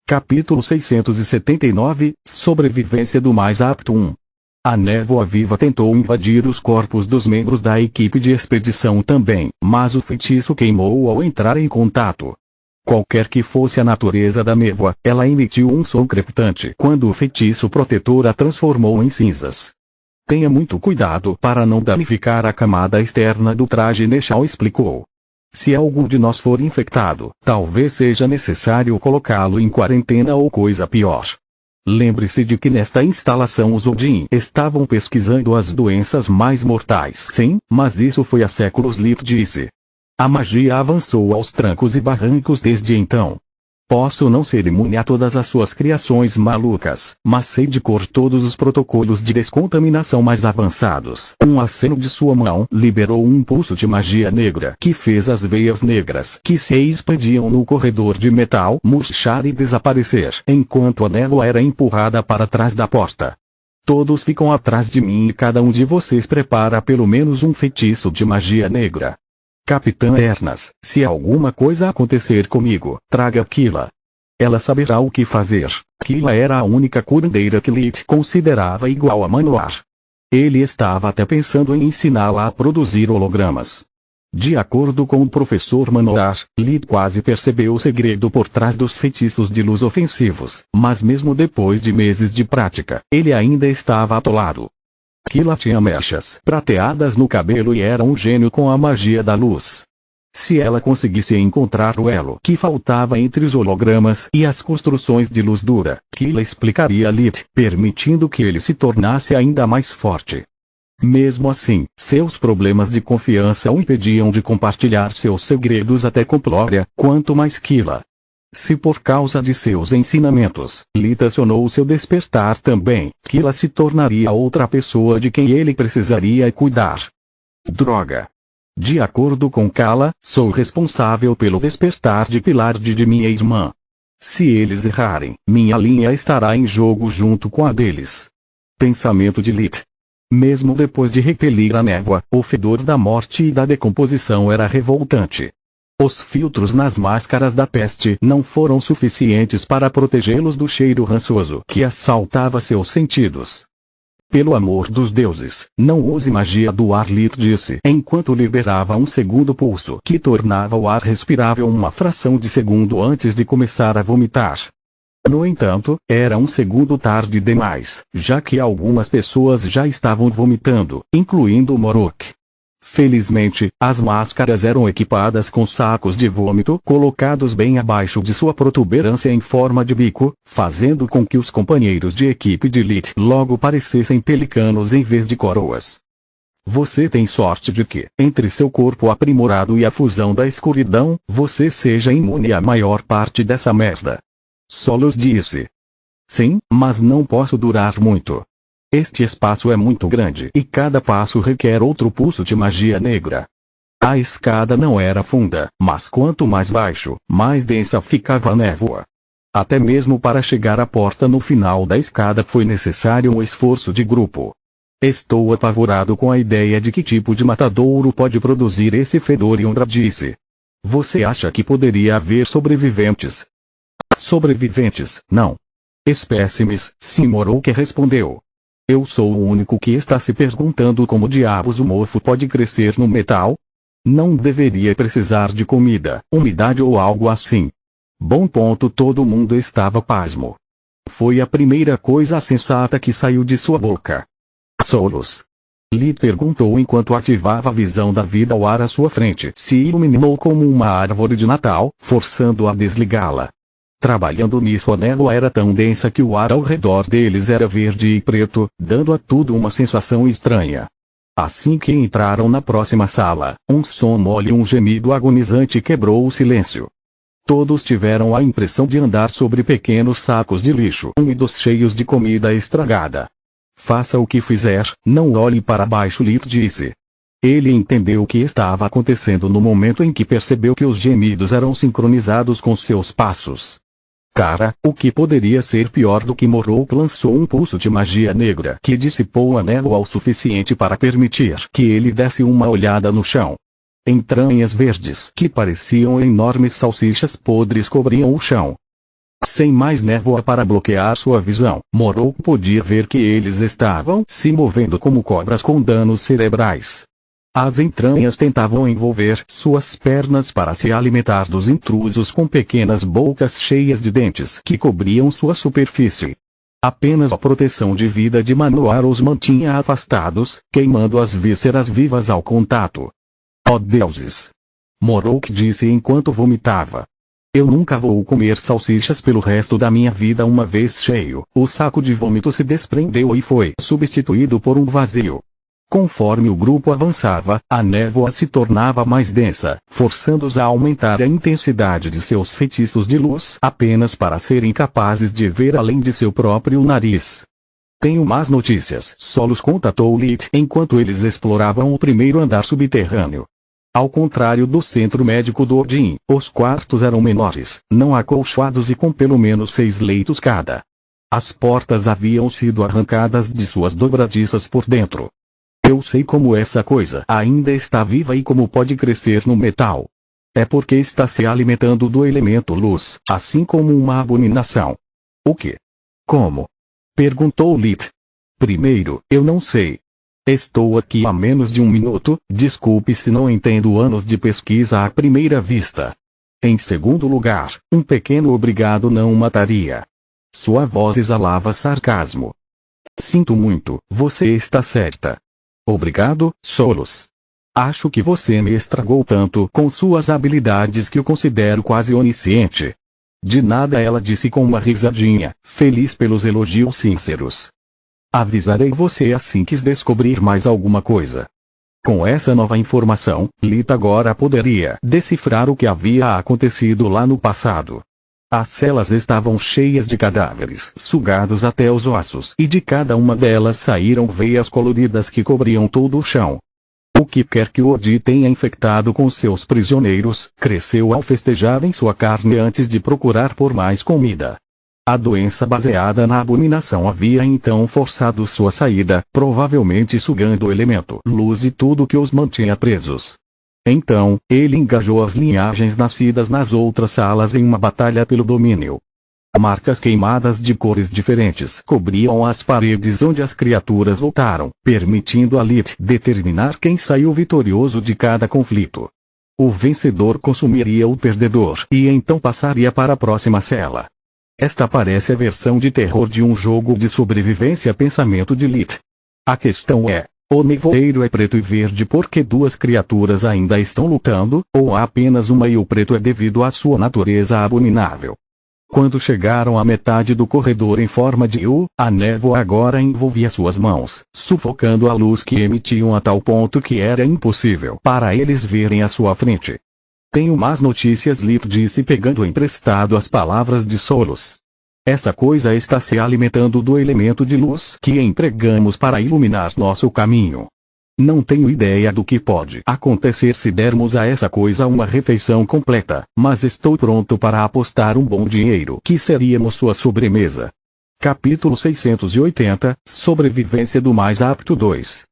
Capítulo 679, Sobrevivência do mais apto 1. A névoa viva tentou invadir os corpos dos membros da equipe de expedição também, mas o feitiço queimou ao entrar em contato. Qualquer que fosse a natureza da névoa, ela emitiu um som crepitante quando o feitiço protetor a transformou em cinzas. Tenha muito cuidado para não danificar a camada externa do traje, Nechal explicou. Se algum de nós for infectado, talvez seja necessário colocá-lo em quarentena ou coisa pior. Lembre-se de que nesta instalação os Odin estavam pesquisando as doenças mais mortais. Sim, mas isso foi há séculos, Lith disse. A magia avançou aos trancos e barrancos desde então. Posso não ser imune a todas as suas criações malucas, mas sei de cor todos os protocolos de descontaminação mais avançados. Um aceno de sua mão liberou um pulso de magia negra que fez as veias negras que se expandiam no corredor de metal murchar e desaparecer, enquanto a névoa era empurrada para trás da porta. Todos ficam atrás de mim e cada um de vocês prepara pelo menos um feitiço de magia negra. Capitã Ernas, se alguma coisa acontecer comigo, traga Kila. Ela saberá o que fazer. Kila era a única curandeira que Lith considerava igual a Manoar. Ele estava até pensando em ensiná-la a produzir hologramas. De acordo com o professor Manoar, Lith quase percebeu o segredo por trás dos feitiços de luz ofensivos, mas mesmo depois de meses de prática, ele ainda estava atolado. Kila tinha mechas prateadas no cabelo e era um gênio com a magia da luz. Se ela conseguisse encontrar o elo que faltava entre os hologramas e as construções de luz dura, Kila explicaria a Lith, permitindo que ele se tornasse ainda mais forte. Mesmo assim, seus problemas de confiança o impediam de compartilhar seus segredos até com Glória, quanto mais Kila. Se por causa de seus ensinamentos, Lith acionou seu despertar também, Kila se tornaria outra pessoa de quem ele precisaria cuidar. Droga! De acordo com Kala, sou responsável pelo despertar de Pilar de minha irmã. Se eles errarem, minha linha estará em jogo junto com a deles. Pensamento de Lith. Mesmo depois de repelir a névoa, o fedor da morte e da decomposição era revoltante. Os filtros nas máscaras da peste não foram suficientes para protegê-los do cheiro rançoso que assaltava seus sentidos. Pelo amor dos deuses, não use magia do ar, Lith disse, enquanto liberava um segundo pulso que tornava o ar respirável uma fração de segundo antes de começar a vomitar. No entanto, era um segundo tarde demais, já que algumas pessoas já estavam vomitando, incluindo Morok. Felizmente, as máscaras eram equipadas com sacos de vômito colocados bem abaixo de sua protuberância em forma de bico, fazendo com que os companheiros de equipe de Lith logo parecessem pelicanos em vez de coroas. Você tem sorte de que, entre seu corpo aprimorado e a fusão da escuridão, você seja imune à maior parte dessa merda. Solos disse. Sim, mas não posso durar muito. Este espaço é muito grande e cada passo requer outro pulso de magia negra. A escada não era funda, mas quanto mais baixo, mais densa ficava a névoa. Até mesmo para chegar à porta no final da escada foi necessário um esforço de grupo. Estou apavorado com a ideia de que tipo de matadouro pode produzir esse fedor, Yondra disse. Você acha que poderia haver sobreviventes? Sobreviventes, não. Espécimes, sim, Morok respondeu. Eu sou o único que está se perguntando como diabos o mofo pode crescer no metal? Não deveria precisar de comida, umidade ou algo assim. Bom ponto, todo mundo estava pasmo. Foi a primeira coisa sensata que saiu de sua boca. Solos. Lith perguntou enquanto ativava a visão da vida ao ar à sua frente. Se iluminou como uma árvore de Natal, forçando-a a desligá-la. Trabalhando nisso, a névoa era tão densa que o ar ao redor deles era verde e preto, dando a tudo uma sensação estranha. Assim que entraram na próxima sala, um som mole e um gemido agonizante quebrou o silêncio. Todos tiveram a impressão de andar sobre pequenos sacos de lixo úmidos cheios de comida estragada. Faça o que fizer, não olhe para baixo, Lith disse. Ele entendeu o que estava acontecendo no momento em que percebeu que os gemidos eram sincronizados com seus passos. Cara, o que poderia ser pior do que Morok lançou um pulso de magia negra que dissipou a névoa o suficiente para permitir que ele desse uma olhada no chão. Entranhas verdes que pareciam enormes salsichas podres cobriam o chão. Sem mais névoa para bloquear sua visão, Morok podia ver que eles estavam se movendo como cobras com danos cerebrais. As entranhas tentavam envolver suas pernas para se alimentar dos intrusos com pequenas bocas cheias de dentes que cobriam sua superfície. Apenas a proteção de vida de Manoar os mantinha afastados, queimando as vísceras vivas ao contato. Oh deuses! Morok disse enquanto vomitava. Eu nunca vou comer salsichas pelo resto da minha vida. Uma vez cheio, o saco de vômito se desprendeu e foi substituído por um vazio. Conforme o grupo avançava, a névoa se tornava mais densa, forçando-os a aumentar a intensidade de seus feitiços de luz apenas para serem capazes de ver além de seu próprio nariz. Tenho más notícias, Solos contatou Lit enquanto eles exploravam o primeiro andar subterrâneo. Ao contrário do centro médico do Odin, os quartos eram menores, não acolchoados e com pelo menos 6 leitos cada. As portas haviam sido arrancadas de suas dobradiças por dentro. Eu sei como essa coisa ainda está viva e como pode crescer no metal. É porque está se alimentando do elemento luz, assim como uma abominação. O que? Como? Perguntou Lit. Primeiro, eu não sei. Estou aqui há menos de 1 minuto, desculpe se não entendo anos de pesquisa à primeira vista. Em segundo lugar, um pequeno obrigado não o mataria. Sua voz exalava sarcasmo. Sinto muito, você está certa. Obrigado, Solos. Acho que você me estragou tanto com suas habilidades que o considero quase onisciente. De nada, ela disse com uma risadinha, feliz pelos elogios sinceros. Avisarei você assim que descobrir mais alguma coisa. Com essa nova informação, Lit agora poderia decifrar o que havia acontecido lá no passado. As celas estavam cheias de cadáveres sugados até os ossos e de cada uma delas saíram veias coloridas que cobriam todo o chão. O que quer que o Odi tenha infectado com seus prisioneiros, cresceu ao festejar em sua carne antes de procurar por mais comida. A doença baseada na abominação havia então forçado sua saída, provavelmente sugando o elemento luz e tudo que os mantinha presos. Então, ele engajou as linhagens nascidas nas outras salas em uma batalha pelo domínio. Marcas queimadas de cores diferentes cobriam as paredes onde as criaturas lutaram, permitindo a Lit determinar quem saiu vitorioso de cada conflito. O vencedor consumiria o perdedor e então passaria para a próxima cela. Esta parece a versão de terror de um jogo de sobrevivência. Pensamento de Lit. A questão é, o nevoeiro é preto e verde porque 2 criaturas ainda estão lutando, ou há apenas uma e o preto é devido à sua natureza abominável? Quando chegaram à metade do corredor em forma de U, a névoa agora envolvia suas mãos, sufocando a luz que emitiam a tal ponto que era impossível para eles verem à sua frente. Tenho más notícias, Lit disse pegando emprestado as palavras de Solos. Essa coisa está se alimentando do elemento de luz que empregamos para iluminar nosso caminho. Não tenho ideia do que pode acontecer se dermos a essa coisa uma refeição completa, mas estou pronto para apostar um bom dinheiro que seríamos sua sobremesa. Capítulo 680, Sobrevivência do mais apto 2.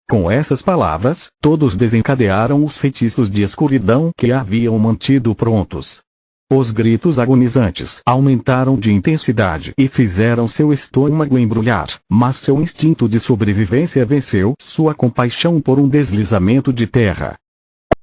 Com essas palavras, todos desencadearam os feitiços de escuridão que haviam mantido prontos. Os gritos agonizantes aumentaram de intensidade e fizeram seu estômago embrulhar, mas seu instinto de sobrevivência venceu sua compaixão por um deslizamento de terra.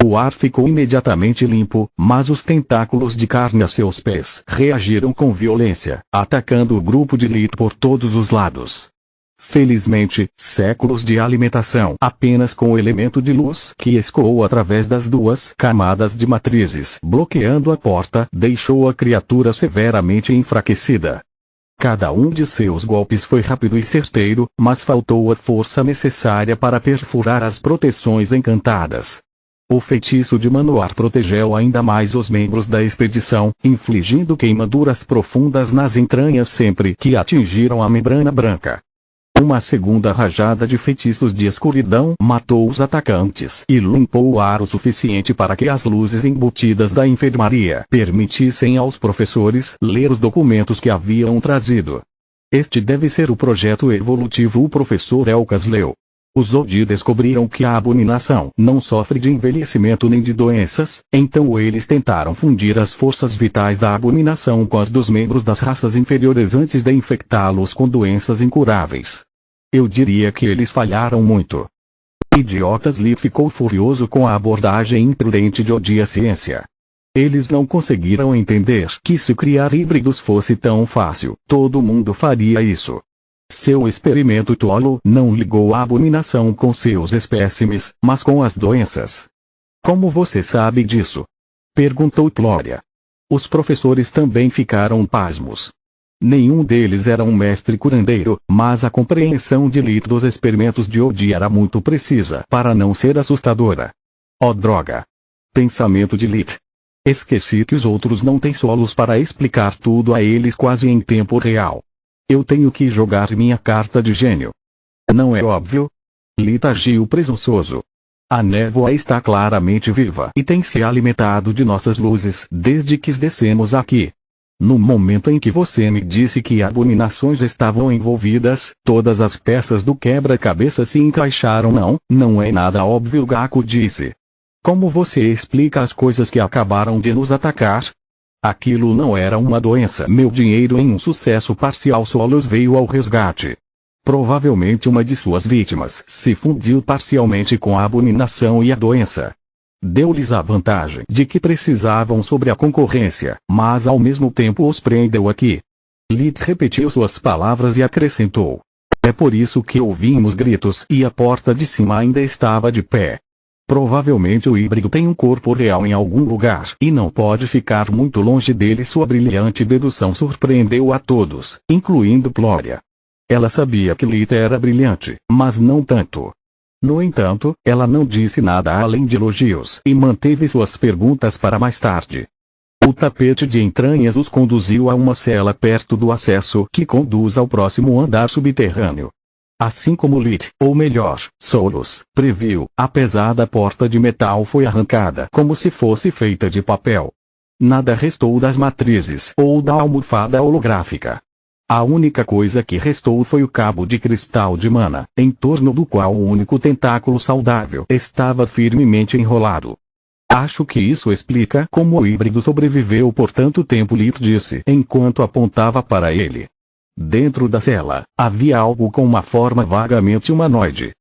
O ar ficou imediatamente limpo, mas os tentáculos de carne a seus pés reagiram com violência, atacando o grupo de Lit por todos os lados. Felizmente, séculos de alimentação apenas com o elemento de luz que escoou através das 2 camadas de matrizes bloqueando a porta deixou a criatura severamente enfraquecida. Cada um de seus golpes foi rápido e certeiro, mas faltou a força necessária para perfurar as proteções encantadas. O feitiço de Manoar protegeu ainda mais os membros da expedição, infligindo queimaduras profundas nas entranhas sempre que atingiram a membrana branca. Uma segunda rajada de feitiços de escuridão matou os atacantes e limpou o ar o suficiente para que as luzes embutidas da enfermaria permitissem aos professores ler os documentos que haviam trazido. Este deve ser o projeto evolutivo, o professor Elcas leu. Os Zodi descobriram que a abominação não sofre de envelhecimento nem de doenças, então eles tentaram fundir as forças vitais da abominação com as dos membros das raças inferiores antes de infectá-los com doenças incuráveis. Eu diria que eles falharam muito. Idiotas! Lee ficou furioso com a abordagem imprudente de Odi à ciência. Eles não conseguiram entender que se criar híbridos fosse tão fácil, todo mundo faria isso. Seu experimento tolo não ligou a abominação com seus espécimes, mas com as doenças. Como você sabe disso? Perguntou Glória. Os professores também ficaram pasmos. Nenhum deles era um mestre curandeiro, mas a compreensão de Lee dos experimentos de Odi era muito precisa para não ser assustadora. Oh droga! Pensamento de Lee. Esqueci que os outros não têm solos para explicar tudo a eles quase em tempo real. Eu tenho que jogar minha carta de gênio. Não é óbvio? Lee agiu presunçoso. A névoa está claramente viva e tem se alimentado de nossas luzes desde que descemos aqui. No momento em que você me disse que abominações estavam envolvidas, todas as peças do quebra-cabeça se encaixaram. Não é nada óbvio, Gaku disse. Como você explica as coisas que acabaram de nos atacar? Aquilo não era uma doença. Meu dinheiro em um sucesso parcial. Solos veio ao resgate. Provavelmente uma de suas vítimas se fundiu parcialmente com a abominação e a doença. Deu-lhes a vantagem de que precisavam sobre a concorrência, mas ao mesmo tempo os prendeu aqui. Lee repetiu suas palavras e acrescentou. É por isso que ouvimos gritos e a porta de cima ainda estava de pé. Provavelmente o híbrido tem um corpo real em algum lugar e não pode ficar muito longe dele. Sua brilhante dedução surpreendeu a todos, incluindo Glória. Ela sabia que Lee era brilhante, mas não tanto. No entanto, ela não disse nada além de elogios e manteve suas perguntas para mais tarde. O tapete de entranhas os conduziu a uma cela perto do acesso que conduz ao próximo andar subterrâneo. Assim como Lee, ou melhor, Solos, previu, a pesada porta de metal foi arrancada como se fosse feita de papel. Nada restou das matrizes ou da almofada holográfica. A única coisa que restou foi o cabo de cristal de mana, em torno do qual o único tentáculo saudável estava firmemente enrolado. Acho que isso explica como o híbrido sobreviveu por tanto tempo, Lee disse enquanto apontava para ele. Dentro da cela, havia algo com uma forma vagamente humanoide.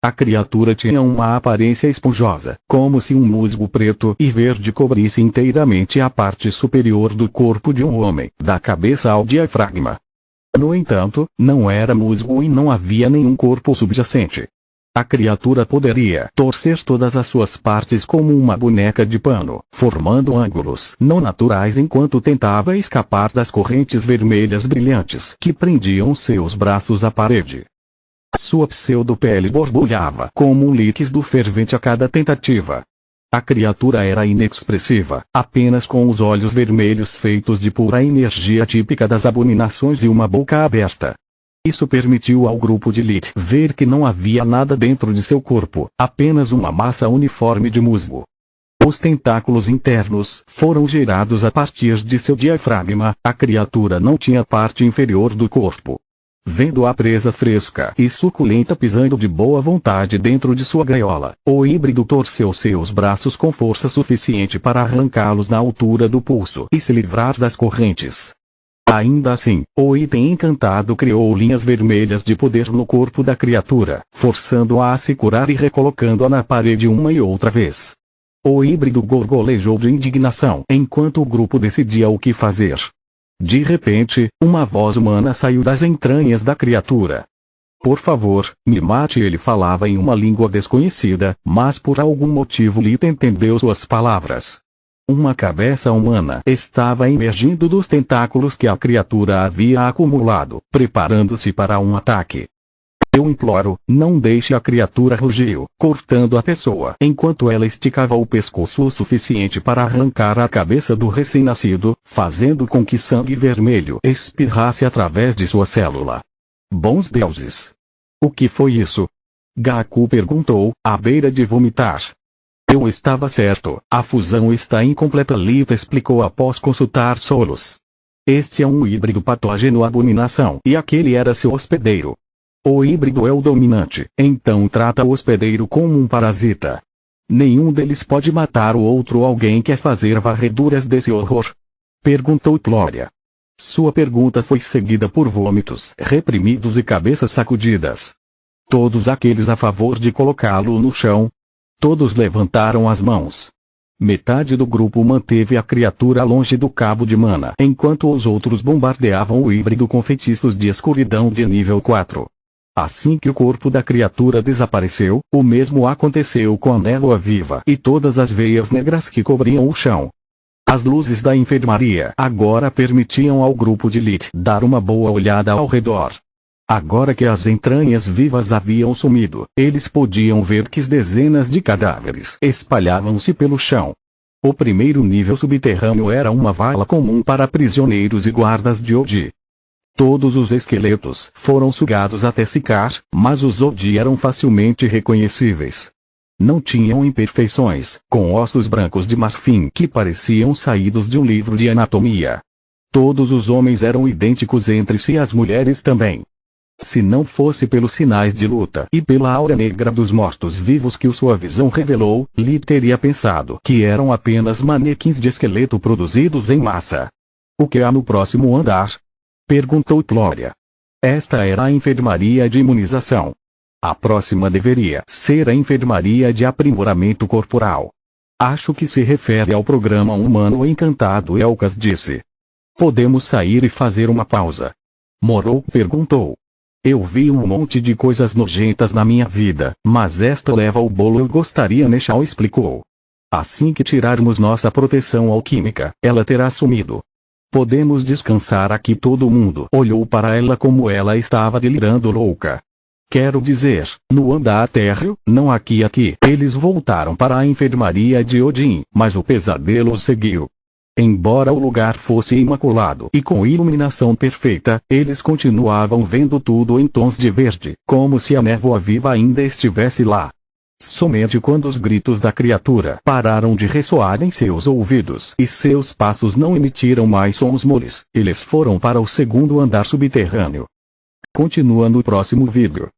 A criatura tinha uma aparência esponjosa, como se um musgo preto e verde cobrisse inteiramente a parte superior do corpo de um homem, da cabeça ao diafragma. No entanto, não era musgo e não havia nenhum corpo subjacente. A criatura poderia torcer todas as suas partes como uma boneca de pano, formando ângulos não naturais enquanto tentava escapar das correntes vermelhas brilhantes que prendiam seus braços à parede. Sua pseudo-pele borbulhava como um líquido fervente a cada tentativa. A criatura era inexpressiva, apenas com os olhos vermelhos feitos de pura energia típica das abominações e uma boca aberta. Isso permitiu ao grupo de Lee ver que não havia nada dentro de seu corpo, apenas uma massa uniforme de musgo. Os tentáculos internos foram gerados a partir de seu diafragma. A criatura não tinha parte inferior do corpo. Vendo a presa fresca e suculenta pisando de boa vontade dentro de sua gaiola, o híbrido torceu seus braços com força suficiente para arrancá-los na altura do pulso e se livrar das correntes. Ainda assim, o item encantado criou linhas vermelhas de poder no corpo da criatura, forçando-a a se curar e recolocando-a na parede uma e outra vez. O híbrido gorgolejou de indignação enquanto o grupo decidia o que fazer. De repente, uma voz humana saiu das entranhas da criatura. Por favor, me mate. Ele falava em uma língua desconhecida, mas por algum motivo Lee entendeu suas palavras. Uma cabeça humana estava emergindo dos tentáculos que a criatura havia acumulado, preparando-se para um ataque. Eu imploro, não deixe a criatura, rugiu, cortando a pessoa enquanto ela esticava o pescoço o suficiente para arrancar a cabeça do recém-nascido, fazendo com que sangue vermelho espirrasse através de sua célula. Bons deuses! O que foi isso? Gaku perguntou, à beira de vomitar. Eu estava certo, a fusão está incompleta, Lee explicou após consultar Solos. Este é um híbrido patógeno abominação e aquele era seu hospedeiro. O híbrido é o dominante, então trata o hospedeiro como um parasita. Nenhum deles pode matar o outro. Alguém quer fazer varreduras desse horror? Perguntou Glória. Sua pergunta foi seguida por vômitos reprimidos e cabeças sacudidas. Todos aqueles a favor de colocá-lo no chão? Todos levantaram as mãos. Metade do grupo manteve a criatura longe do cabo de mana, enquanto os outros bombardeavam o híbrido com feitiços de escuridão de nível 4. Assim que o corpo da criatura desapareceu, o mesmo aconteceu com a névoa viva e todas as veias negras que cobriam o chão. As luzes da enfermaria agora permitiam ao grupo de Lilith dar uma boa olhada ao redor. Agora que as entranhas vivas haviam sumido, eles podiam ver que dezenas de cadáveres espalhavam-se pelo chão. O primeiro nível subterrâneo era uma vala comum para prisioneiros e guardas de Odi. Todos os esqueletos foram sugados até secar, mas os Odi eram facilmente reconhecíveis. Não tinham imperfeições, com ossos brancos de marfim que pareciam saídos de um livro de anatomia. Todos os homens eram idênticos entre si e as mulheres também. Se não fosse pelos sinais de luta e pela aura negra dos mortos-vivos que sua visão revelou, Lee teria pensado que eram apenas manequins de esqueleto produzidos em massa. O que há no próximo andar? Perguntou Glória. Esta era a enfermaria de imunização. A próxima deveria ser a enfermaria de aprimoramento corporal. Acho que se refere ao programa humano encantado, Elcas disse. Podemos sair e fazer uma pausa? Morou perguntou. Eu vi um monte de coisas nojentas na minha vida, mas esta leva o bolo. Eu gostaria. Nechal explicou. Assim que tirarmos nossa proteção alquímica, ela terá sumido. Podemos descansar aqui. Todo mundo olhou para ela como ela estava delirando louca. Quero dizer, no andar térreo, não aqui. Eles voltaram para a enfermaria de Odin, mas o pesadelo os seguiu. Embora o lugar fosse imaculado e com iluminação perfeita, eles continuavam vendo tudo em tons de verde, como se a névoa viva ainda estivesse lá. Somente quando os gritos da criatura pararam de ressoar em seus ouvidos e seus passos não emitiram mais sons moles, eles foram para o segundo andar subterrâneo. Continua no próximo vídeo.